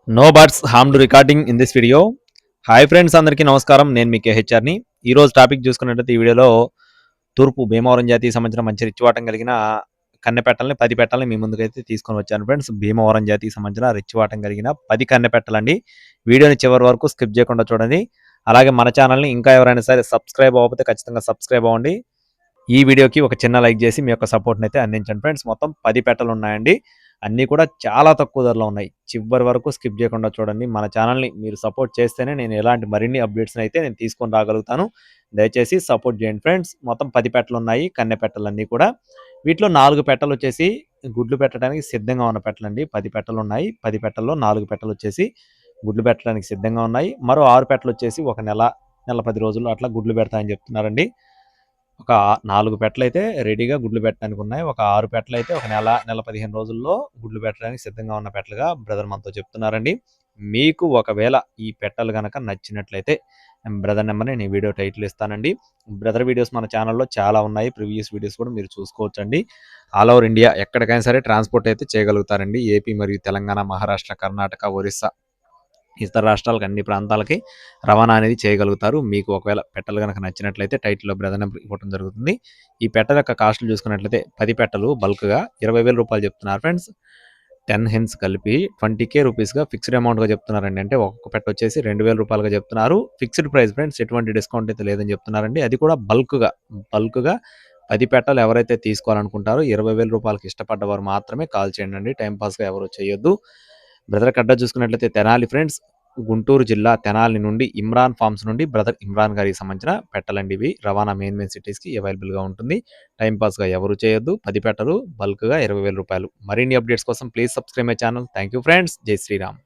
No birds harmed recording in this video. Hi friends, అందరికీ నమస్కారం. నేను మీ కేహెచ్ఆర్ని. ఈరోజు టాపిక్ చూసుకున్నట్లయితే ఈ వీడియోలో తూర్పు భీమవరం జాతికి సంబంధించిన మంచి రిచ్చివాటం కలిగిన కన్నెపెట్టల్ని 10 పెట్టల్ని మీ ముందుకైతే తీసుకొని వచ్చాను ఫ్రెండ్స్. భీమవరం జాతికి సంబంధించిన రిచ్చివాటం కలిగిన 10 కన్నెపెట్టలండి. వీడియోని చివరి వరకు స్కిప్ చేయకుండా చూడండి. అలాగే మన ఛానల్ని ఇంకా ఎవరైనా సరే సబ్స్క్రైబ్ అవ్వకపోతే ఖచ్చితంగా సబ్స్క్రైబ్ అవ్వండి. ఈ వీడియోకి ఒక చిన్న లైక్ చేసి మీ యొక్క సపోర్ట్ని అయితే అందించండి ఫ్రెండ్స్. మొత్తం 10 పెట్టలు ఉన్నాయండి. అన్నీ కూడా చాలా తక్కువ ధరలో ఉన్నాయి. చివరి వరకు స్కిప్ చేయకుండా చూడండి. మన ఛానల్ని మీరు సపోర్ట్ చేస్తేనే నేను ఎలాంటి మరిన్ని అప్డేట్స్ని అయితే నేను తీసుకొని రాగలుగుతాను. దయచేసి సపోర్ట్ చేయండి ఫ్రెండ్స్. మొత్తం 10 పెట్టలు ఉన్నాయి, కన్నె పెట్టలన్నీ కూడా. వీటిలో 4 పెట్టలు వచ్చేసి గుడ్లు పెట్టడానికి సిద్ధంగా ఉన్న పెట్టలండి. 10 పెట్టలు ఉన్నాయి. 10 పెట్టల్లో 4 పెట్టలు వచ్చేసి గుడ్లు పెట్టడానికి సిద్ధంగా ఉన్నాయి. మరో 6 పెట్టలు వచ్చేసి ఒక నెల 10 రోజుల్లో అట్లా గుడ్లు పెడతాయని చెప్తున్నారండి. ఒక 4 పెట్టలైతే రెడీగా గుడ్లు పెట్టడానికి ఉన్నాయి. ఒక 6 పెట్టలైతే ఒక నెల 15 రోజుల్లో గుడ్లు పెట్టడానికి సిద్ధంగా ఉన్న పెట్టలుగా బ్రదర్ మనతో చెప్తున్నారండి. మీకు ఒకవేళ ఈ పెట్టలు గనక నచ్చినట్లయితే బ్రదర్ నెంబర్ని నేను వీడియో టైటిల్ ఇస్తానండి. బ్రదర్ వీడియోస్ మన ఛానల్లో చాలా ఉన్నాయి. ప్రీవియస్ వీడియోస్ కూడా మీరు చూసుకోవచ్చండి. ఆల్ ఓవర్ ఇండియా ఎక్కడికైనా సరే ట్రాన్స్పోర్ట్ అయితే చేయగలుగుతారండి. ఏపీ మరియు తెలంగాణ, మహారాష్ట్ర, కర్ణాటక, ఒరిస్సా, ఇతర రాష్ట్రాలకు అన్ని ప్రాంతాలకి రవాణా అనేది చేయగలుగుతారు. మీకు ఒకవేళ పెట్టలు కనుక నచ్చినట్లయితే టైటిల్లో బ్రదర్ నెంబర్ ఇవ్వడం జరుగుతుంది. ఈ పెట్టల యొక్క కాస్టులు చూసుకున్నట్లయితే 10 పెట్టలు బల్క్గా 20,000 రూపాయలు చెప్తున్నారు ఫ్రెండ్స్. 10 హెన్స్ కలిపి 20K రూపీస్గా ఫిక్స్డ్ అమౌంట్గా చెప్తున్నారండి. అంటే ఒక్కొక్క పెట్ట వచ్చేసి 2,000 రూపాయలుగా చెప్తున్నారు. ఫిక్స్డ్ ప్రైస్ ఫ్రెండ్స్, ఎటువంటి డిస్కౌంట్ అయితే లేదని చెప్తున్నారండి. అది కూడా బల్క్గా 10 పెట్టలు ఎవరైతే తీసుకోవాలనుకుంటారో 20,000 రూపాయలకి ఇష్టపడ్డవారు మాత్రమే కాల్ చేయండి. టైంపాస్గా ఎవరు చేయొద్దు. బ్రదర్ అడ్రస్ చూసుకున్నట్లయితే తెనాలి ఫ్రెండ్స్, గుంటూరు జిల్లా తెనాలి నుండి ఇమ్రాన్ ఫార్మ్స్ నుండి బ్రదర్ ఇమ్రాన్ గారికి సంబంధించిన పెట్టలండి ఇవి. రవాణా మెయిన్ సిటీస్కి అవైలబుల్గా ఉంటుంది. టైంపాస్గా ఎవరు చేయొద్దు. 10 పెట్టలు బల్క్గా 20,000 రూపాయలు. మరిన్ని అప్డేట్స్ కోసం please subscribe my channel. Thank you friends. జై శ్రీరామ్.